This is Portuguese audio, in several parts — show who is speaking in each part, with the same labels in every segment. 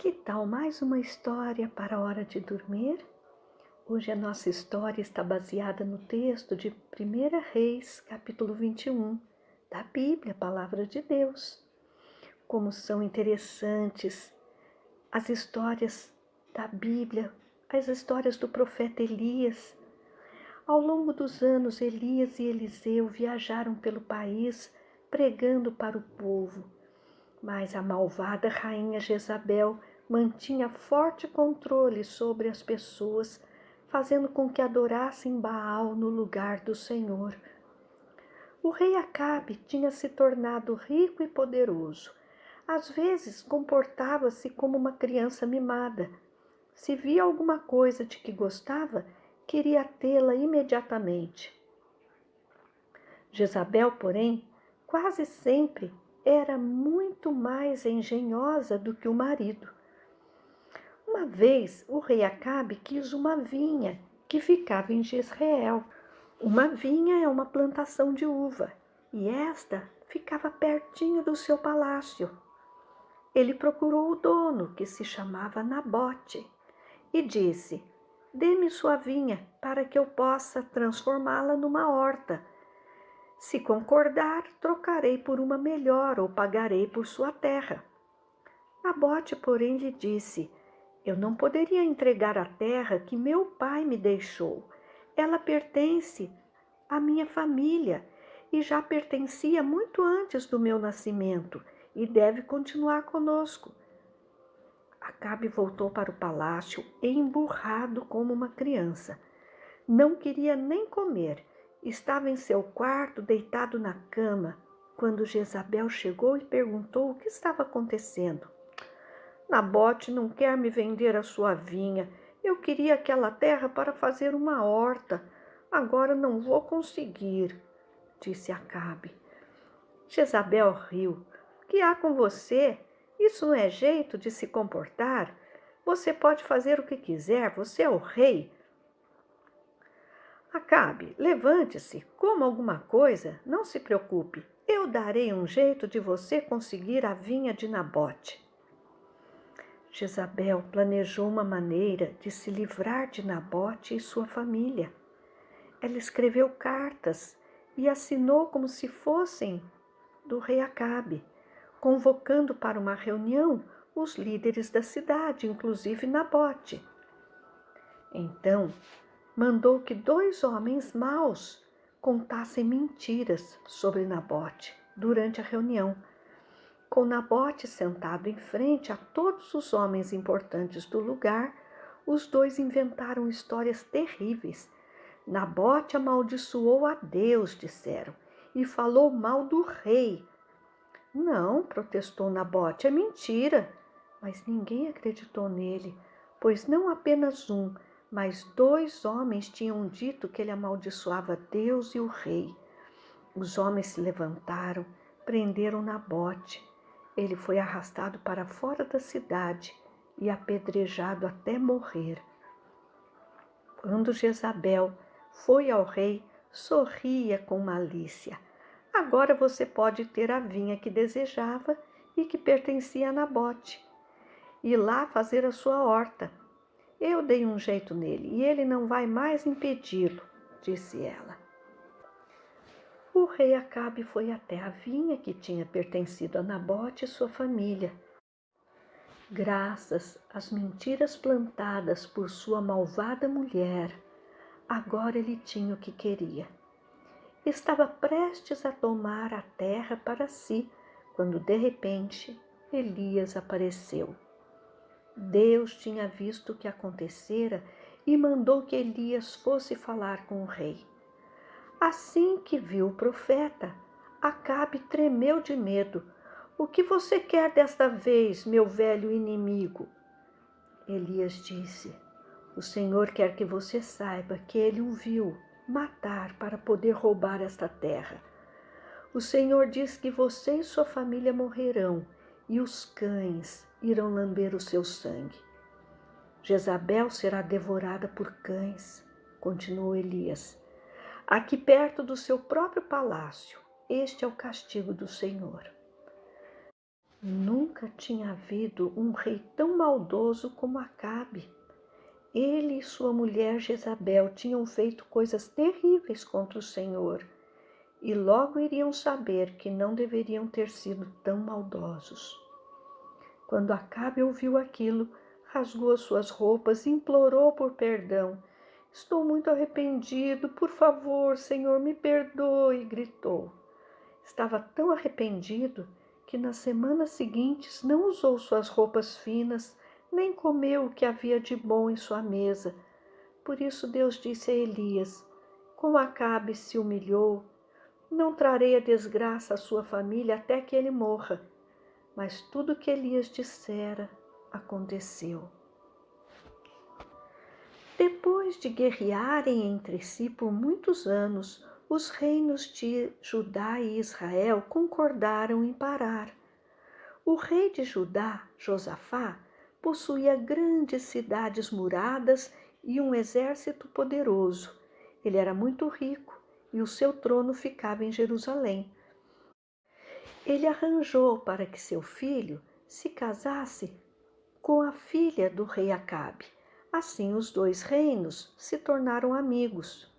Speaker 1: Que tal mais uma história para a hora de dormir? Hoje a nossa história está baseada no texto de 1 Reis, capítulo 21, da Bíblia, Palavra de Deus. Como são interessantes as histórias da Bíblia, as histórias do profeta Elias. Ao longo dos anos, Elias e Eliseu viajaram pelo país pregando para o povo. Mas a malvada rainha Jezabel mantinha forte controle sobre as pessoas, fazendo com que adorassem Baal no lugar do Senhor. O rei Acabe tinha se tornado rico e poderoso. Às vezes comportava-se como uma criança mimada. Se via alguma coisa de que gostava, queria tê-la imediatamente. Jezabel, porém, quase sempre era muito mais engenhosa do que o marido. Uma vez, o rei Acabe quis uma vinha que ficava em Jezreel. Uma vinha é uma plantação de uva, e esta ficava pertinho do seu palácio. Ele procurou o dono, que se chamava Nabote, e disse: "Dê-me sua vinha para que eu possa transformá-la numa horta. Se concordar, trocarei por uma melhor ou pagarei por sua terra." Nabote, porém, lhe disse: "Eu não poderia entregar a terra que meu pai me deixou. Ela pertence à minha família e já pertencia muito antes do meu nascimento e deve continuar conosco." Acabe voltou para o palácio emburrado como uma criança. Não queria nem comer. Estava em seu quarto, deitado na cama, quando Jezabel chegou e perguntou o que estava acontecendo. "Nabote não quer me vender a sua vinha. Eu queria aquela terra para fazer uma horta. Agora não vou conseguir", disse Acabe. Jezabel riu. "O que há com você? Isso não é jeito de se comportar. Você pode fazer o que quiser, você é o rei." "Acabe, levante-se, coma alguma coisa, não se preocupe. Eu darei um jeito de você conseguir a vinha de Nabote." Jezabel planejou uma maneira de se livrar de Nabote e sua família. Ela escreveu cartas e assinou como se fossem do rei Acabe, convocando para uma reunião os líderes da cidade, inclusive Nabote. Então, mandou que 2 homens maus contassem mentiras sobre Nabote durante a reunião. Com Nabote sentado em frente a todos os homens importantes do lugar, os 2 inventaram histórias terríveis. "Nabote amaldiçoou a Deus", disseram, "e falou mal do rei." "Não", protestou Nabote, "é mentira." Mas ninguém acreditou nele, pois não apenas um, mas 2 homens tinham dito que ele amaldiçoava Deus e o rei. Os homens se levantaram, prenderam Nabote. Ele foi arrastado para fora da cidade e apedrejado até morrer. Quando Jezabel foi ao rei, sorria com malícia. "Agora você pode ter a vinha que desejava e que pertencia a Nabote, e lá fazer a sua horta. Eu dei um jeito nele e ele não vai mais impedi-lo", disse ela. O rei Acabe foi até a vinha que tinha pertencido a Nabote e sua família. Graças às mentiras plantadas por sua malvada mulher, agora ele tinha o que queria. Estava prestes a tomar a terra para si, quando de repente Elias apareceu. Deus tinha visto o que acontecera e mandou que Elias fosse falar com o rei. Assim que viu o profeta, Acabe tremeu de medo. "O que você quer desta vez, meu velho inimigo?" Elias disse: "O Senhor quer que você saiba que ele o viu matar para poder roubar esta terra. O Senhor diz que você e sua família morrerão e os cães irão lamber o seu sangue." "Jezabel será devorada por cães", continuou Elias, "aqui perto do seu próprio palácio. Este é o castigo do Senhor." Nunca tinha havido um rei tão maldoso como Acabe. Ele e sua mulher Jezabel tinham feito coisas terríveis contra o Senhor, e logo iriam saber que não deveriam ter sido tão maldosos. Quando Acabe ouviu aquilo, rasgou as suas roupas e implorou por perdão. Estou muito arrependido, por favor, Senhor, me perdoe, gritou. Estava tão arrependido que nas semanas seguintes não usou suas roupas finas, nem comeu o que havia de bom em sua mesa. Por isso Deus disse a Elias: como Acabe se humilhou, não trarei a desgraça à sua família até que ele morra. Mas tudo o que Elias dissera aconteceu. Depois de guerrearem entre si por muitos anos, os reinos de Judá e Israel concordaram em parar. O rei de Judá, Josafá, possuía grandes cidades muradas e um exército poderoso. Ele era muito rico e o seu trono ficava em Jerusalém. Ele arranjou para que seu filho se casasse com a filha do rei Acabe. Assim, os dois reinos se tornaram amigos.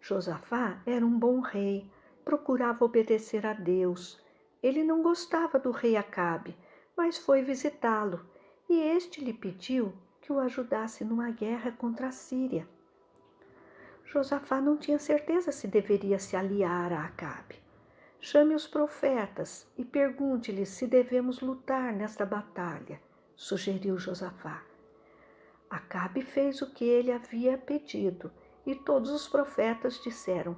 Speaker 1: Josafá era um bom rei, procurava obedecer a Deus. Ele não gostava do rei Acabe, mas foi visitá-lo, e este lhe pediu que o ajudasse numa guerra contra a Síria. Josafá não tinha certeza se deveria se aliar a Acabe. Chame os profetas e pergunte-lhes se devemos lutar nesta batalha, sugeriu Josafá. Acabe fez o que ele havia pedido, e todos os profetas disseram: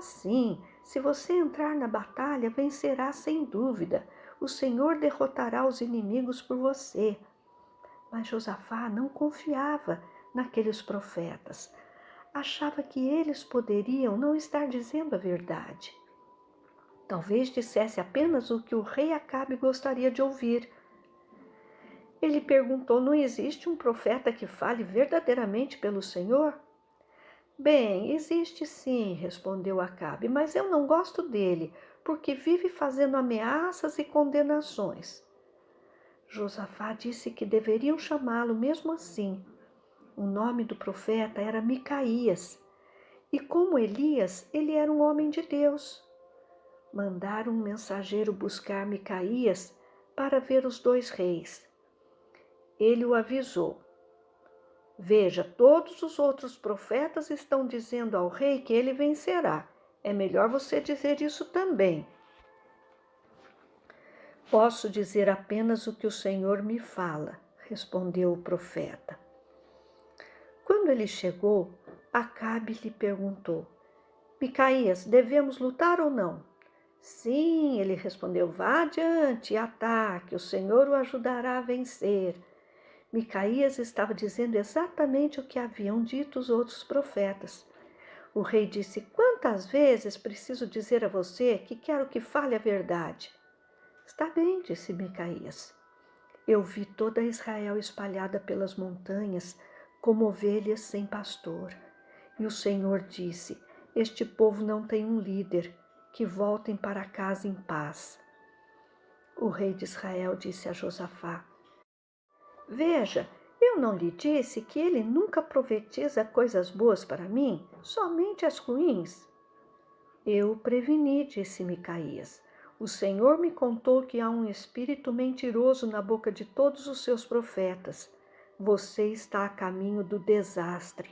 Speaker 1: sim, se você entrar na batalha, vencerá sem dúvida. O Senhor derrotará os inimigos por você. Mas Josafá não confiava naqueles profetas. Achava que eles poderiam não estar dizendo a verdade. Talvez dissesse apenas o que o rei Acabe gostaria de ouvir. Ele perguntou: não existe um profeta que fale verdadeiramente pelo Senhor? Bem, existe sim, respondeu Acabe, mas eu não gosto dele, porque vive fazendo ameaças e condenações. Josafá disse que deveriam chamá-lo mesmo assim. O nome do profeta era Micaías, e como Elias, ele era um homem de Deus. Mandaram um mensageiro buscar Micaías para ver os dois reis. Ele o avisou: veja, todos os outros profetas estão dizendo ao rei que ele vencerá. É melhor você dizer isso também. Posso dizer apenas o que o Senhor me fala, respondeu o profeta. Quando ele chegou, Acabe lhe perguntou: Micaías, devemos lutar ou não? Sim, ele respondeu, vá adiante e ataque, o Senhor o ajudará a vencer. Micaías estava dizendo exatamente o que haviam dito os outros profetas. O rei disse: quantas vezes preciso dizer a você que quero que fale a verdade? Está bem, disse Micaías. Eu vi toda Israel espalhada pelas montanhas, como ovelhas sem pastor. E o Senhor disse: este povo não tem um líder, que voltem para casa em paz. O rei de Israel disse a Josafá: veja, eu não lhe disse que ele nunca profetiza coisas boas para mim, somente as ruins? Eu o preveni, disse Micaías. O Senhor me contou que há um espírito mentiroso na boca de todos os seus profetas. Você está a caminho do desastre.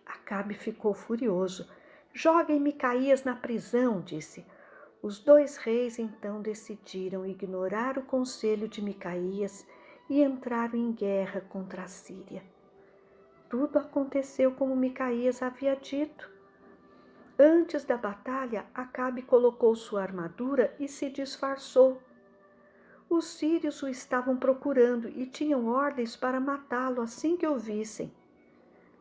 Speaker 1: Acabe ficou furioso. Joguem Micaías na prisão, disse. Os dois reis então decidiram ignorar o conselho de Micaías e entraram em guerra contra a Síria. Tudo aconteceu como Micaías havia dito. Antes da batalha, Acabe colocou sua armadura e se disfarçou. Os sírios o estavam procurando e tinham ordens para matá-lo assim que o vissem.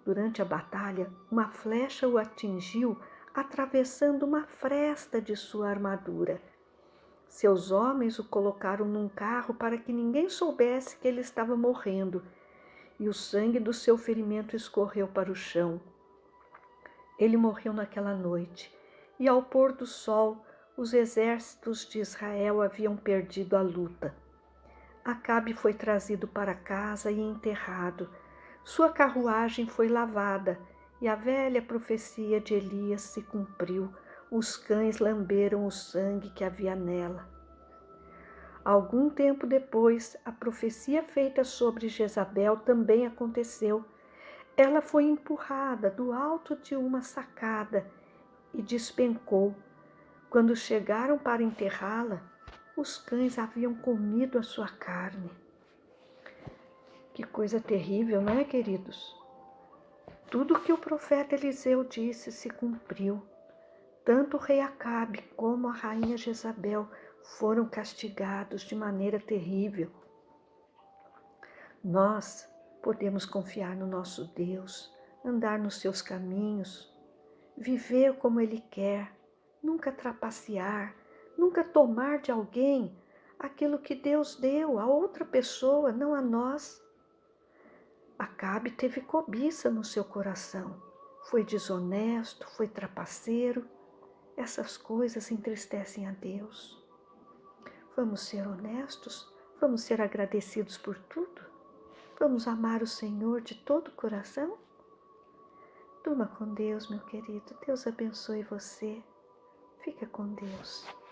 Speaker 1: Durante a batalha, uma flecha o atingiu, atravessando uma fresta de sua armadura. Seus homens o colocaram num carro para que ninguém soubesse que ele estava morrendo, e o sangue do seu ferimento escorreu para o chão. Ele morreu naquela noite, e ao pôr do sol, os exércitos de Israel haviam perdido a luta. Acabe foi trazido para casa e enterrado. Sua carruagem foi lavada e a velha profecia de Elias se cumpriu. Os cães lamberam o sangue que havia nela. Algum tempo depois, a profecia feita sobre Jezabel também aconteceu. Ela foi empurrada do alto de uma sacada e despencou. Quando chegaram para enterrá-la, os cães haviam comido a sua carne. Que coisa terrível, não é, queridos? Tudo o que o profeta Eliseu disse se cumpriu. Tanto o rei Acabe como a rainha Jezabel foram castigados de maneira terrível. Nós podemos confiar no nosso Deus, andar nos seus caminhos, viver como Ele quer, nunca trapacear, nunca tomar de alguém aquilo que Deus deu a outra pessoa, não a nós. Acabe teve cobiça no seu coração, foi desonesto, foi trapaceiro. Essas coisas entristecem a Deus. Vamos ser honestos, vamos ser agradecidos por tudo, vamos amar o Senhor de todo o coração. Durma com Deus, meu querido. Deus abençoe você. Fica com Deus.